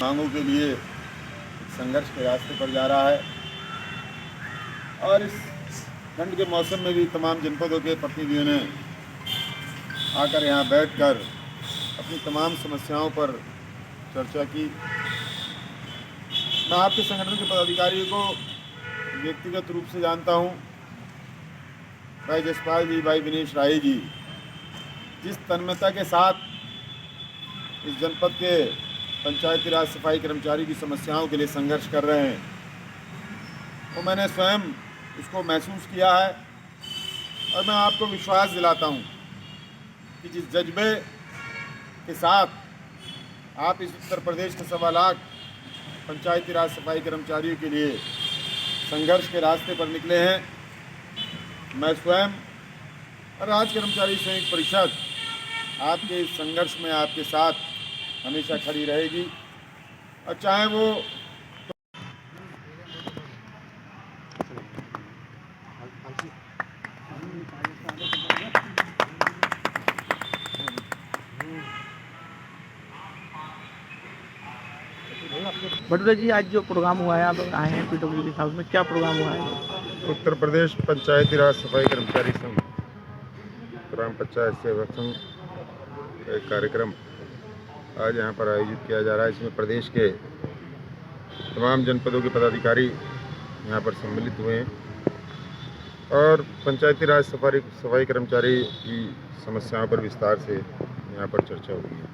मांगों के लिए संघर्ष के रास्ते पर जा रहा है। और इस ठंड के मौसम में भी तमाम जनपदों के प्रतिनिधियों ने आकर यहाँ बैठकर अपनी तमाम समस्याओं पर चर्चा की। मैं आपके संगठन के पदाधिकारियों को व्यक्तिगत रूप से जानता हूँ। भाई जसपाल जी, भाई विनेश राय जी जिस तन्मयता के साथ इस जनपद के पंचायती राज सफाई कर्मचारी की समस्याओं के लिए संघर्ष कर रहे हैं, वो मैंने स्वयं उसको महसूस किया है। और मैं आपको विश्वास दिलाता हूँ कि जिस जज्बे के साथ आप इस उत्तर प्रदेश के 1.25 लाख पंचायती राज सफाई कर्मचारियों के लिए संघर्ष के रास्ते पर निकले हैं, मैं स्वयं और राज्य कर्मचारी संयुक्त परिषद आपके इस संघर्ष में आपके साथ हमेशा खड़ी रहेगी। और चाहे वो भटूरा जी, आज जो प्रोग्राम हुआ है, आप आए हैं PWD हाउस में, क्या प्रोग्राम हुआ है? उत्तर प्रदेश पंचायती राज सफाई कर्मचारी संघ, ग्राम पंचायत सेवक संघ का एक कार्यक्रम आज यहाँ पर आयोजित किया जा रहा है। इसमें प्रदेश के तमाम जनपदों के पदाधिकारी यहाँ पर सम्मिलित हुए हैं और पंचायती राज सफाई कर्मचारी की समस्याओं पर विस्तार से यहाँ पर चर्चा हुई है।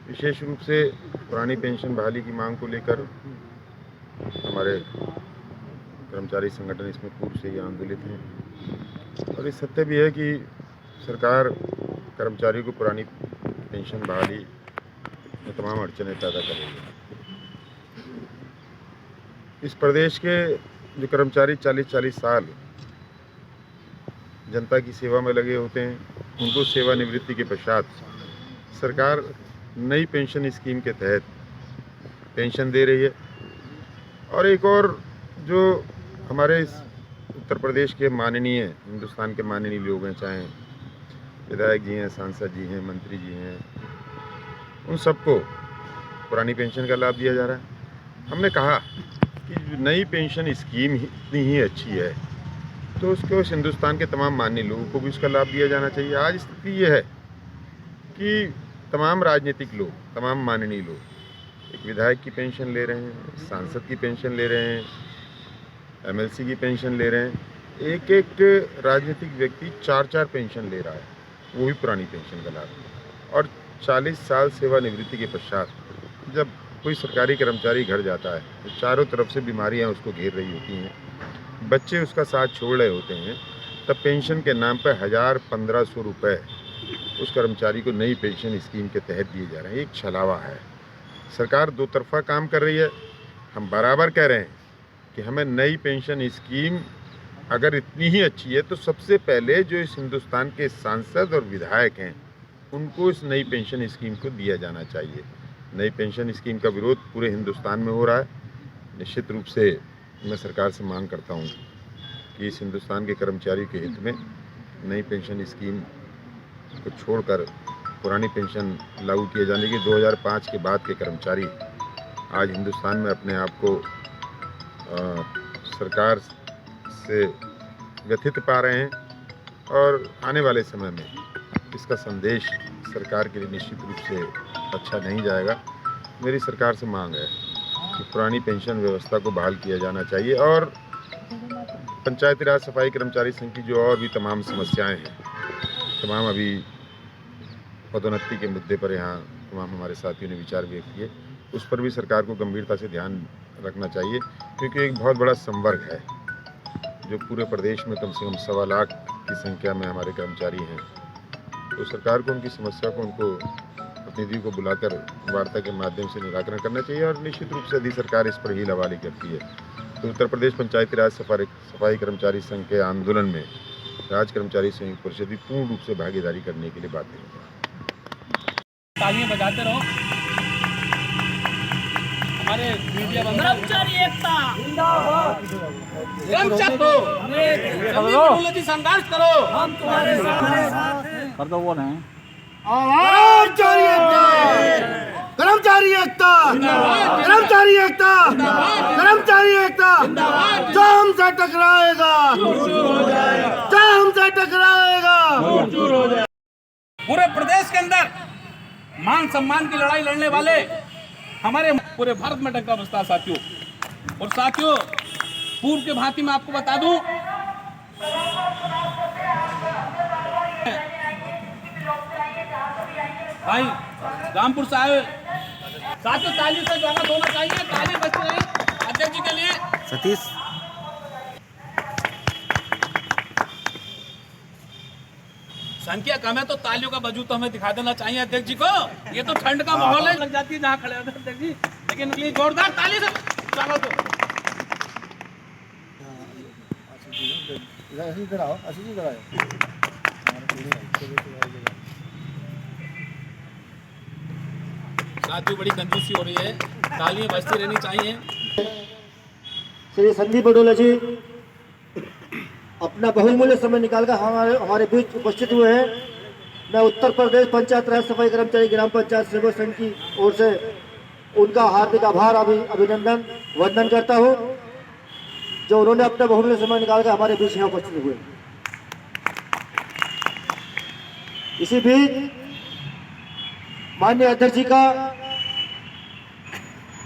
विशेष रूप से पुरानी पेंशन बहाली की मांग को लेकर हमारे कर्मचारी संगठन इसमें पूर्व से ही आंदोलित हैं। और ये सत्य भी है कि सरकार कर्मचारियों को पुरानी पेंशन बहाली में तमाम अड़चनें पैदा कर रही है। इस प्रदेश के जो कर्मचारी 40-40 साल जनता की सेवा में लगे होते हैं, उनको सेवानिवृत्ति के पश्चात सरकार नई पेंशन स्कीम के तहत पेंशन दे रही है। और एक और जो हमारे इस उत्तर प्रदेश के माननीय, हिंदुस्तान के माननीय लोग हैं, चाहे विधायक जी हैं, सांसद जी हैं, मंत्री जी हैं, उन सबको पुरानी पेंशन का लाभ दिया जा रहा है। हमने कहा कि नई पेंशन स्कीम इतनी ही अच्छी है तो उसको इस हिंदुस्तान के तमाम माननीय लोगों को भी उसका लाभ दिया जाना चाहिए। आज स्थिति ये है कि तमाम राजनीतिक लोग, तमाम माननीय लोग एक विधायक की पेंशन ले रहे हैं, सांसद की पेंशन ले रहे हैं, MLC की पेंशन ले रहे हैं। एक एक राजनीतिक व्यक्ति 4-4 पेंशन ले रहा है, वो भी पुरानी पेंशन का लाभ। और 40 साल सेवानिवृत्ति के पश्चात जब कोई सरकारी कर्मचारी घर जाता है तो चारों तरफ से बीमारियां उसको घेर रही होती हैं, बच्चे उसका साथ छोड़ रहे होते हैं, तब पेंशन के नाम पर 1000-1500 रुपये उस कर्मचारी को नई पेंशन स्कीम के तहत दिए जा रहे हैं। एक छलावा है। सरकार दो तरफा काम कर रही है। हम बराबर कह रहे हैं कि हमें नई पेंशन स्कीम अगर इतनी ही अच्छी है तो सबसे पहले जो इस हिंदुस्तान के सांसद और विधायक हैं उनको इस नई पेंशन स्कीम को दिया जाना चाहिए। नई पेंशन स्कीम का विरोध पूरे हिंदुस्तान में हो रहा है। निश्चित रूप से मैं सरकार से मांग करता हूँ कि इस हिंदुस्तान के कर्मचारियों के हित में नई पेंशन स्कीम को छोड़कर पुरानी पेंशन लागू किए जाने की 2005 के बाद के कर्मचारी आज हिंदुस्तान में अपने आप को सरकार से व्यथित पा रहे हैं। और आने वाले समय में इसका संदेश सरकार के लिए निश्चित रूप से अच्छा नहीं जाएगा। मेरी सरकार से मांग है कि पुरानी पेंशन व्यवस्था को बहाल किया जाना चाहिए और पंचायती राज सफाई कर्मचारी संघ की जो और भी तमाम समस्याएं हैं, तमाम अभी पदोन्नति के मुद्दे पर यहाँ तमाम हमारे साथियों ने विचार व्यक्त किए, उस पर भी सरकार को गंभीरता से ध्यान रखना चाहिए। क्योंकि एक बहुत बड़ा संवर्ग है जो पूरे प्रदेश में कम से कम 1.25 लाख की संख्या में हमारे कर्मचारी हैं। तो सरकार को उनकी समस्या को, उनको प्रतिनिधियों को बुलाकर वार्ता के माध्यम से निराकरण करना चाहिए। और निश्चित रूप से यदि सरकार इस पर हील हवाली करती है तो उत्तर प्रदेश पंचायती राज सफाई कर्मचारी संघ के आंदोलन में राज्य कर्मचारी संयुक्त परिषद भी पूर्ण रूप से भागीदारी करने के लिए बात करेंगे। तालियां बजाते रहो। हमारे मीडिया कर्मचारी एकता जिंदाबाद। कर्मचारी संघर्ष करो, हम तुम्हारे साथ हैं। कर दो वो नहीं। आवाज जारी रखिए। कर्मचारी एकता, कर्मचारी एकता, कर्मचारी एकता। जो हमसे टकराएगा, जो हमसे टकराएगा, पूरे प्रदेश के अंदर मान सम्मान की लड़ाई लड़ने वाले हमारे पूरे भारत में डंका बजता है साथियों। और साथियों, पूर्व के भांति मैं आपको बता दूं, भाई रामपुर से आए साथियों, ताली से स्वागत होना चाहिए, ताली बजती रहे अध्यक्ष जी के लिए। सतीश संख्या कम है तो तालियों का बजू तो हमें दिखा देना चाहिए अध्यक्ष जी को। ये तो ठंड का माहौल है, लग जाती है जहाँ खड़े होते हैं अध्यक्ष जी, लेकिन उनके लिए जोरदार ताली से स्वागत हो। साथियों, बड़ी कंजूसी हो रही है, तालियां बजती रहनी चाहिए। श्री संदीप बडोला जी अपना बहुमूल्य समय निकालकर हमारे बीच उपस्थित हुए हैं। मैं उत्तर प्रदेश पंचायत राज सफाई कर्मचारी ग्राम पंचायत सेवक संघ की ओर से उनका हार्दिक आभार अभिनंदन वंदन करता हूं, जो उन्होंने अपना बहुमूल्य समय निकालकर हमारे बीच यहाँ उपस्थित हुए। इसी बीच माननीय अध्यक्ष जी का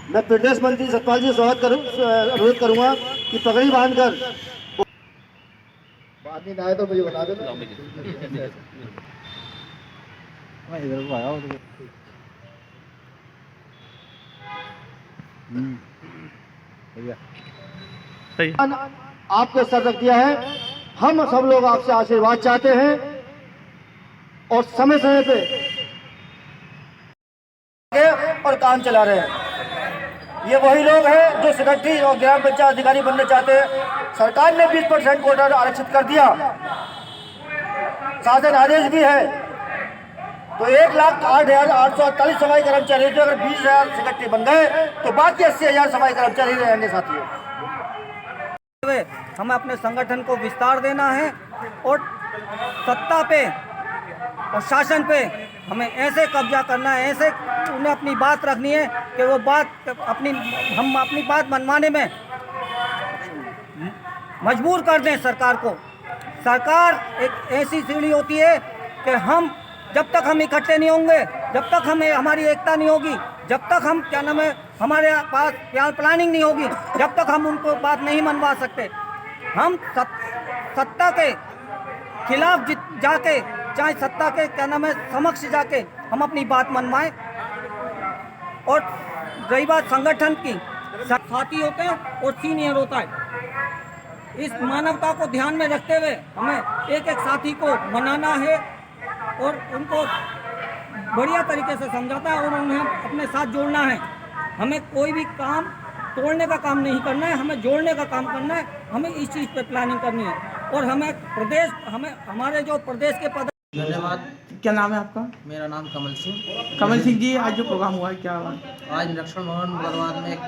मैं प्रदेश मंत्री सतपाल जी से अनुरोध करूंगा कि पगड़ी बांधकर बाद में आए तो मुझे बता देना। मैं इधर को आया हूँ सही है। आपके सर रख दिया है। हम सब लोग आपसे आशीर्वाद चाहते हैं और समय समय पे और काम चला रहे हैं। ये वही लोग हैं जो सेक्रेटरी और ग्राम पंचायत अधिकारी बनना चाहते हैं। सरकार ने 20% कोटा आरक्षित कर दिया, शासन आदेश भी है। तो 1,08,848 सफाई कर्मचारी, जो अगर 20,000 सेक्रेटरी बन गए तो बाकी 80,000 सफाई कर्मचारी रहेंगे साथियों। हमें अपने संगठन को विस्तार देना है और सत्ता पे और शासन पे हमें ऐसे कब्जा करना है, ऐसे उन्हें अपनी बात रखनी है कि वो बात हम अपनी बात मनवाने में मजबूर कर दें सरकार को। सरकार एक ऐसी सीढ़ी होती है कि हम जब तक हम इकट्ठे नहीं होंगे, जब तक हमें हमारी एकता नहीं होगी, जब तक हम हमारे पास प्लानिंग नहीं होगी, जब तक हम उनको बात नहीं मनवा सकते। हम सत्ता के खिलाफ जाके, चाहे सत्ता के समक्ष जाके हम अपनी बात मनवाएं। और रही बात संगठन की, साथी होते हैं और सीनियर होता है। इस मानवता को ध्यान में रखते हुए हमें एक एक साथी को मनाना है और उनको बढ़िया तरीके से समझाता है और उन्हें अपने साथ जोड़ना है। हमें कोई भी काम तोड़ने का काम नहीं करना है, हमें जोड़ने का काम करना है। हमें इस चीज़ पे प्लानिंग करनी है और हमारे जो प्रदेश के पद। धन्यवाद। क्या नाम है आपका? मेरा नाम कमल सिंह। कमल सिंह जी, आज जो प्रोग्राम हुआ है क्या हुआ? आज निरीक्षण भवन मुरादाबाद में एक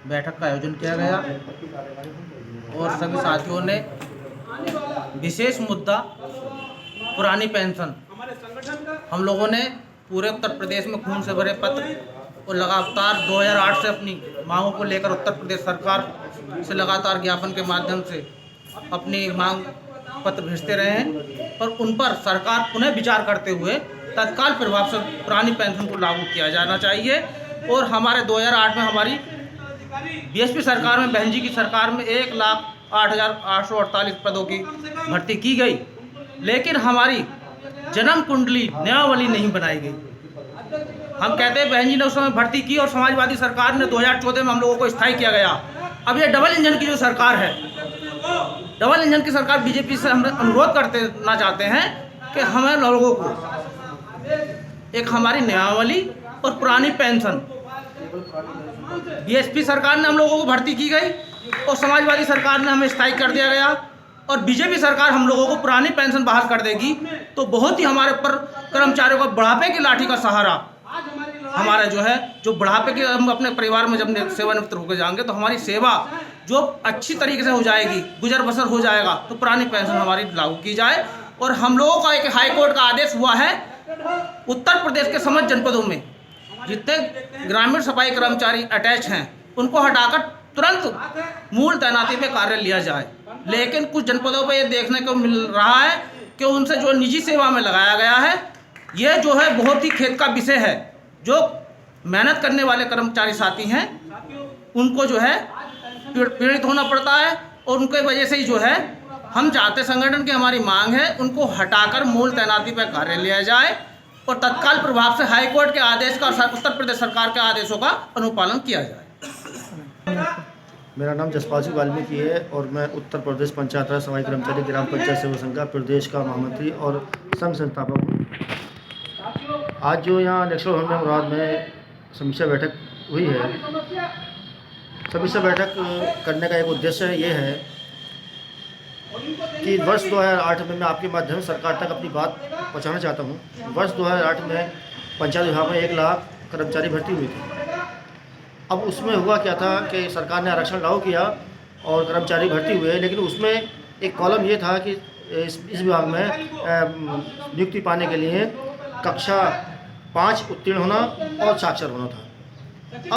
बैठक का आयोजन किया गया और सभी साथियों ने विशेष मुद्दा पुरानी पेंशन, हम लोगों ने पूरे उत्तर प्रदेश में खून से भरे पत्र और लगातार 2008 से अपनी मांगों को लेकर उत्तर प्रदेश सरकार से लगातार ज्ञापन के माध्यम से अपनी मांग पत्र भेजते रहे हैं और उन पर सरकार पुनः विचार करते हुए तत्काल प्रभाव से पुरानी पेंशन को लागू किया जाना चाहिए। और हमारे 2008 में हमारी बीएसपी सरकार में, बहन जी की सरकार में 1,08,848 पदों की भर्ती की गई, लेकिन हमारी जन्म कुंडली नियमावली नहीं बनाई गई। हम कहते हैं बहन जी ने उस समय भर्ती की और समाजवादी सरकार ने 2014 में हम लोगों को स्थायी किया गया। अब ये डबल इंजन की जो सरकार है, डबल इंजन की सरकार बीजेपी से हम अनुरोध करना चाहते हैं कि हमें लोगों को एक हमारी नियमावली और पुरानी पेंशन, बीएसपी सरकार ने हम लोगों को भर्ती की गई और समाजवादी सरकार ने हमें स्थायी कर दिया गया और बीजेपी सरकार हम लोगों को पुरानी पेंशन बहाल कर देगी तो बहुत ही हमारे ऊपर कर्मचारियों का बुढ़ापे की लाठी का सहारा, हमारा जो बुढ़ापे के, हम अपने परिवार में जब सेवानिवृत्त होकर जाएंगे तो हमारी सेवा जो अच्छी तरीके से हो जाएगी, गुजर बसर हो जाएगा, तो पुरानी पेंशन हमारी लागू की जाए। और हम लोगों का एक हाई कोर्ट का आदेश हुआ है उत्तर प्रदेश के समस्त जनपदों में जितने ग्रामीण सफाई कर्मचारी अटैच हैं उनको हटाकर तुरंत मूल तैनाती पे कार्य लिया जाए। लेकिन कुछ जनपदों पे ये देखने को मिल रहा है कि उनसे जो निजी सेवा में लगाया गया है, ये जो है बहुत ही खेद का विषय है। जो मेहनत करने वाले कर्मचारी साथी हैं उनको जो है पीड़ित होना पड़ता है, और उनके वजह से ही जो है हम चाहते संगठन की हमारी मांग है उनको हटाकर मूल तैनाती पर कार्य लिया जाए और तत्काल प्रभाव से हाईकोर्ट के आदेश का और उत्तर प्रदेश सरकार के आदेशों का अनुपालन किया जाए। मेरा नाम जसपाल सिंह वाल्मीकि है और मैं उत्तर प्रदेश पंचायत राज सफाई कर्मचारी ग्राम पंचायत सेवा संघ का प्रदेश का महामंत्री और संघ संस्थापक हूँ। आज जो यहाँ नेशनल हॉल में मुराद में समीक्षा बैठक हुई है, समीक्षा बैठक करने का एक उद्देश्य ये है कि वर्ष 2008 में मैं आपके माध्यम से सरकार तक अपनी बात पहुँचाना चाहता हूँ। वर्ष 2008 में पंचायत विभाग में 1 लाख कर्मचारी भर्ती हुई थी। अब उसमें हुआ क्या था कि सरकार ने आरक्षण लागू किया और कर्मचारी भर्ती हुए, लेकिन उसमें एक कॉलम ये था कि इस विभाग में नियुक्ति पाने के लिए कक्षा 5 उत्तीर्ण होना और साक्षर होना था।